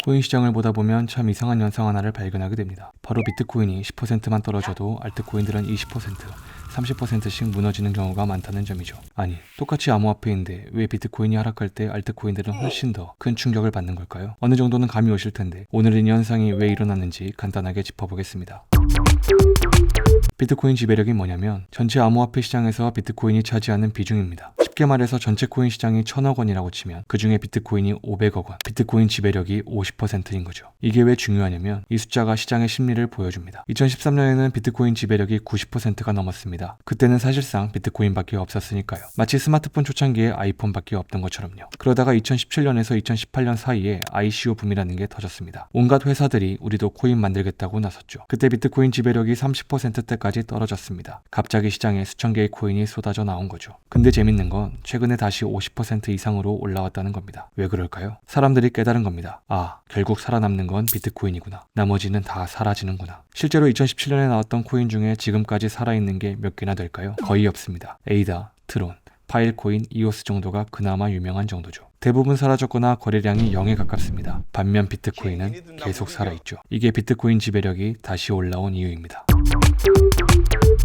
코인 시장을 보다 보면 참 이상한 현상 하나를 발견하게 됩니다. 바로 비트코인이 10%만 떨어져도 알트코인들은 20%, 30%씩 무너지는 경우가 많다는 점이죠. 아니, 똑같이 암호화폐인데 왜 비트코인이 하락할 때 알트코인들은 훨씬 더 큰 충격을 받는 걸까요? 어느 정도는 감이 오실 텐데 오늘은 이 현상이 왜 일어났는지 간단하게 짚어보겠습니다. 비트코인 지배력이 뭐냐면 전체 암호화폐 시장에서 비트코인이 차지하는 비중입니다. 쉽게 말해서 전체 코인 시장이 1000억 원이라고 치면 그 중에 비트코인이 500억 원, 비트코인 지배력이 50%인 거죠. 이게 왜 중요하냐면 이 숫자가 시장의 심리를 보여줍니다. 2013년에는 비트코인 지배력이 90%가 넘었습니다. 그때는 사실상 비트코인밖에 없었으니까요. 마치 스마트폰 초창기에 아이폰밖에 없던 것처럼요. 그러다가 2017년에서 2018년 사이에 ICO 붐이라는 게 터졌습니다. 온갖 회사들이 우리도 코인 만들겠다고 나섰죠. 그때 비트코인 지배력이 30%대까지 떨어졌습니다. 갑자기 시장에 수천 개의 코인이 쏟아져 나온 거죠. 근데 재밌는 건 최근에 다시 50% 이상으로 올라왔다는 겁니다. 왜 그럴까요? 사람들이 깨달은 겁니다. 아, 결국 살아남는 건 비트코인이구나. 나머지는 다 사라지는구나. 실제로 2017년에 나왔던 코인 중에 지금까지 살아있는 게 몇 개나 될까요? 거의 없습니다. 에이다, 트론, 파일코인, 이오스 정도가 그나마 유명한 정도죠. 대부분 사라졌거나 거래량이 0에 가깝습니다. 반면 비트코인은 계속 살아있죠. 이게 비트코인 지배력이 다시 올라온 이유입니다.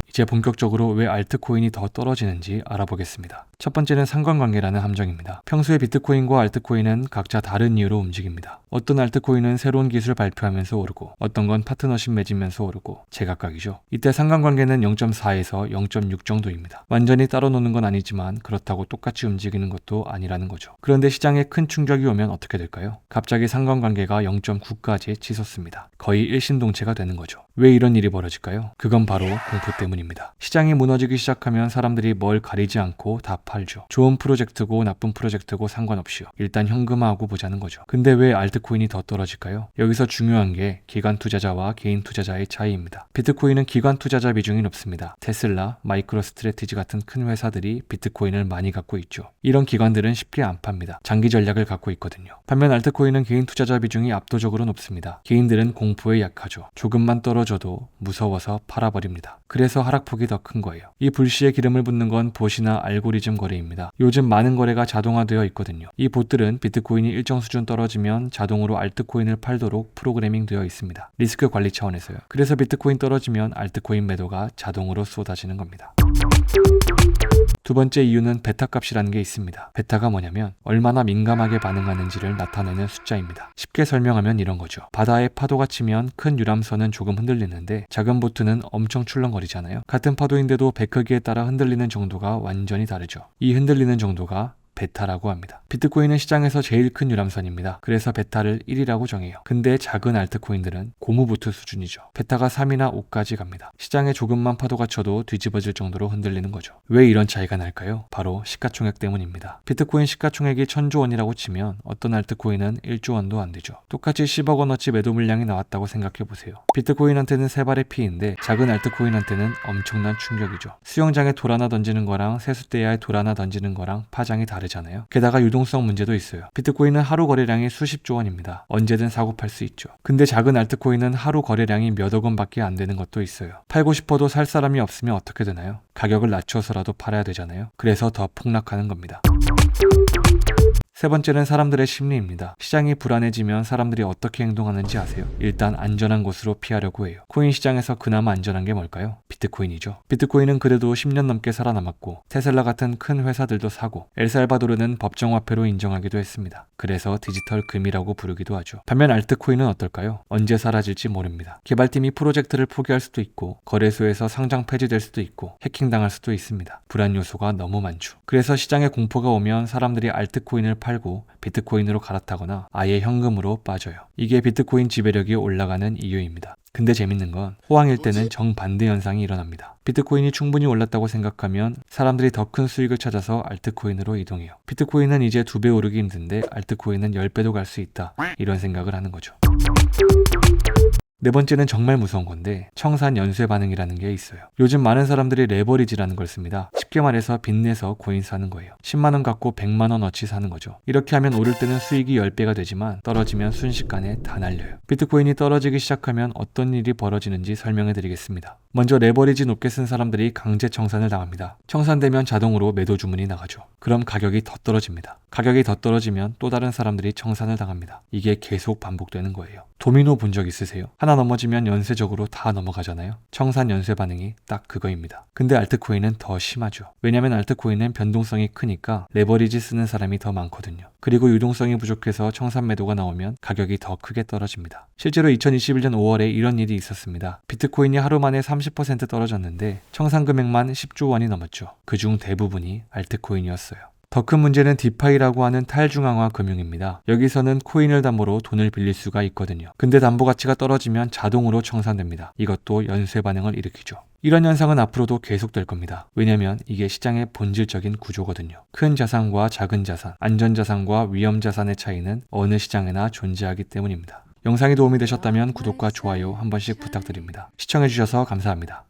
이제 본격적으로 왜 알트코인이 더 떨어지는지 알아보겠습니다. 첫 번째는 상관관계라는 함정입니다. 평소에 비트코인과 알트코인은 각자 다른 이유로 움직입니다. 어떤 알트코인은 새로운 기술을 발표하면서 오르고 어떤 건 파트너십 맺으면서 오르고 제각각이죠. 이때 상관관계는 0.4에서 0.6 정도입니다. 완전히 따로 노는 건 아니지만 그렇다고 똑같이 움직이는 것도 아니라는 거죠. 그런데 시장에 큰 충격이 오면 어떻게 될까요? 갑자기 상관관계가 0.9까지 치솟습니다. 거의 일신동체가 되는 거죠. 왜 이런 일이 벌어질까요? 그건 바로 공포 때문입니다. 시장이 무너지기 시작하면 사람들이 뭘 가리지 않고 다 팔죠. 좋은 프로젝트고 나쁜 프로젝트고 상관없이요. 일단 현금화하고 보자는 거죠. 근데 왜 알트코인이 더 떨어질까요? 여기서 중요한 게 기관 투자자와 개인 투자자의 차이입니다. 비트코인은 기관 투자자 비중이 높습니다. 테슬라, 마이크로 스트래티지 같은 큰 회사들이 비트코인을 많이 갖고 있죠. 이런 기관들은 쉽게 안 팝니다. 장기 전략을 갖고 있거든요. 반면 알트코인은 개인 투자자 비중이 압도적으로 높습니다. 개인들은 공포에 약하죠. 조금만 떨어져도 무서워서 팔아버립니다. 그래서 하락폭이 더 큰 거예요. 이 불씨에 기름을 붓는 건 봇이나 알고리즘 거래입니다. 요즘 많은 거래가 자동화되어 있거든요. 이 봇들은 비트코인이 일정 수준 떨어지면 자동으로 알트코인을 팔도록 프로그래밍 되어 있습니다. 리스크 관리 차원에서요. 그래서 비트코인 떨어지면 알트코인 매도가 자동으로 쏟아지는 겁니다. 두 번째 이유는 베타 값이라는 게 있습니다. 베타가 뭐냐면 얼마나 민감하게 반응하는지를 나타내는 숫자입니다. 쉽게 설명하면 이런 거죠. 바다에 파도가 치면 큰 유람선은 조금 흔들리는데 작은 보트는 엄청 출렁거리잖아요. 같은 파도인데도 배 크기에 따라 흔들리는 정도가 완전히 다르죠. 이 흔들리는 정도가 베타라고 합니다. 비트코인은 시장에서 제일 큰 유람선입니다. 그래서 베타를 1이라고 정해요. 근데 작은 알트코인들은 고무보트 수준이죠. 베타가 3이나 5까지 갑니다. 시장에 조금만 파도가 쳐도 뒤집어질 정도로 흔들리는 거죠. 왜 이런 차이가 날까요? 바로 시가총액 때문입니다. 비트코인 시가총액이 1000조 원이라고 치면 어떤 알트코인은 1조 원도 안 되죠. 똑같이 10억 원어치 매도 물량이 나왔다고 생각해보세요. 비트코인한테는 세 발의 피인데 작은 알트코인한테는 엄청난 충격이죠. 수영장에 돌 하나 던지는 거랑 세숫대야에 돌 하나 던지는 거랑 파장이 다르죠. 게다가 유동성 문제도 있어요. 비트코인은 하루 거래량이 수십조 원입니다. 언제든 사고 팔 수 있죠. 근데 작은 알트코인은 하루 거래량이 몇억 원밖에 안 되는 것도 있어요. 팔고 싶어도 살 사람이 없으면 어떻게 되나요? 가격을 낮춰서라도 팔아야 되잖아요. 그래서 더 폭락하는 겁니다. 세 번째는 사람들의 심리입니다. 시장이 불안해지면 사람들이 어떻게 행동하는지 아세요? 일단 안전한 곳으로 피하려고 해요. 코인 시장에서 그나마 안전한 게 뭘까요? 비트코인이죠. 비트코인은 그래도 10년 넘게 살아남았고 테슬라 같은 큰 회사들도 사고 엘살바도르는 법정화폐로 인정하기도 했습니다. 그래서 디지털 금이라고 부르기도 하죠. 반면 알트코인은 어떨까요? 언제 사라질지 모릅니다. 개발팀이 프로젝트를 포기할 수도 있고 거래소에서 상장 폐지될 수도 있고 해킹당할 수도 있습니다. 불안 요소가 너무 많죠. 그래서 시장에 공포가 오면 사람들이 알트코인을 팔고 비트코인으로 갈아타거나 아예 현금으로 빠져요. 이게 비트코인 지배력이 올라가는 이유입니다. 근데 재밌는 건 호황일 때는 정반대 현상이 일어납니다. 비트코인이 충분히 올랐다고 생각하면 사람들이 더 큰 수익을 찾아서 알트코인으로 이동해요. 비트코인은 이제 2배 오르기 힘든데 알트코인은 10배도 갈 수 있다. 이런 생각을 하는 거죠. 네 번째는 정말 무서운 건데 청산 연쇄 반응이라는 게 있어요. 요즘 많은 사람들이 레버리지라는 걸 씁니다. 쉽게 말해서 빚내서 코인 사는 거예요. 10만원 갖고 100만원어치 사는 거죠. 이렇게 하면 오를 때는 수익이 10배가 되지만 떨어지면 순식간에 다 날려요. 비트코인이 떨어지기 시작하면 어떤 일이 벌어지는지 설명해 드리겠습니다. 먼저 레버리지 높게 쓴 사람들이 강제 청산을 당합니다. 청산되면 자동으로 매도 주문이 나가죠. 그럼 가격이 더 떨어집니다. 가격이 더 떨어지면 또 다른 사람들이 청산을 당합니다. 이게 계속 반복되는 거예요. 도미노 본 적 있으세요? 하나 넘어지면 연쇄적으로 다 넘어가잖아요. 청산 연쇄 반응이 딱 그거입니다. 근데 알트코인은 더 심하죠. 왜냐면 알트코인은 변동성이 크니까 레버리지 쓰는 사람이 더 많거든요. 그리고 유동성이 부족해서 청산 매도가 나오면 가격이 더 크게 떨어집니다. 실제로 2021년 5월에 이런 일이 있었습니다. 비트코인이 하루 만에 30% 떨어졌는데 청산 금액만 10조 원이 넘었죠. 그중 대부분이 알트코인이었어요. 더 큰 문제는 디파이라고 하는 탈중앙화 금융입니다. 여기서는 코인을 담보로 돈을 빌릴 수가 있거든요. 근데 담보 가치가 떨어지면 자동으로 청산됩니다. 이것도 연쇄 반응을 일으키죠. 이런 현상은 앞으로도 계속될 겁니다. 왜냐면 이게 시장의 본질적인 구조거든요. 큰 자산과 작은 자산, 안전자산과 위험자산의 차이는 어느 시장에나 존재하기 때문입니다. 영상이 도움이 되셨다면 구독과 좋아요 한 번씩 부탁드립니다. 시청해주셔서 감사합니다.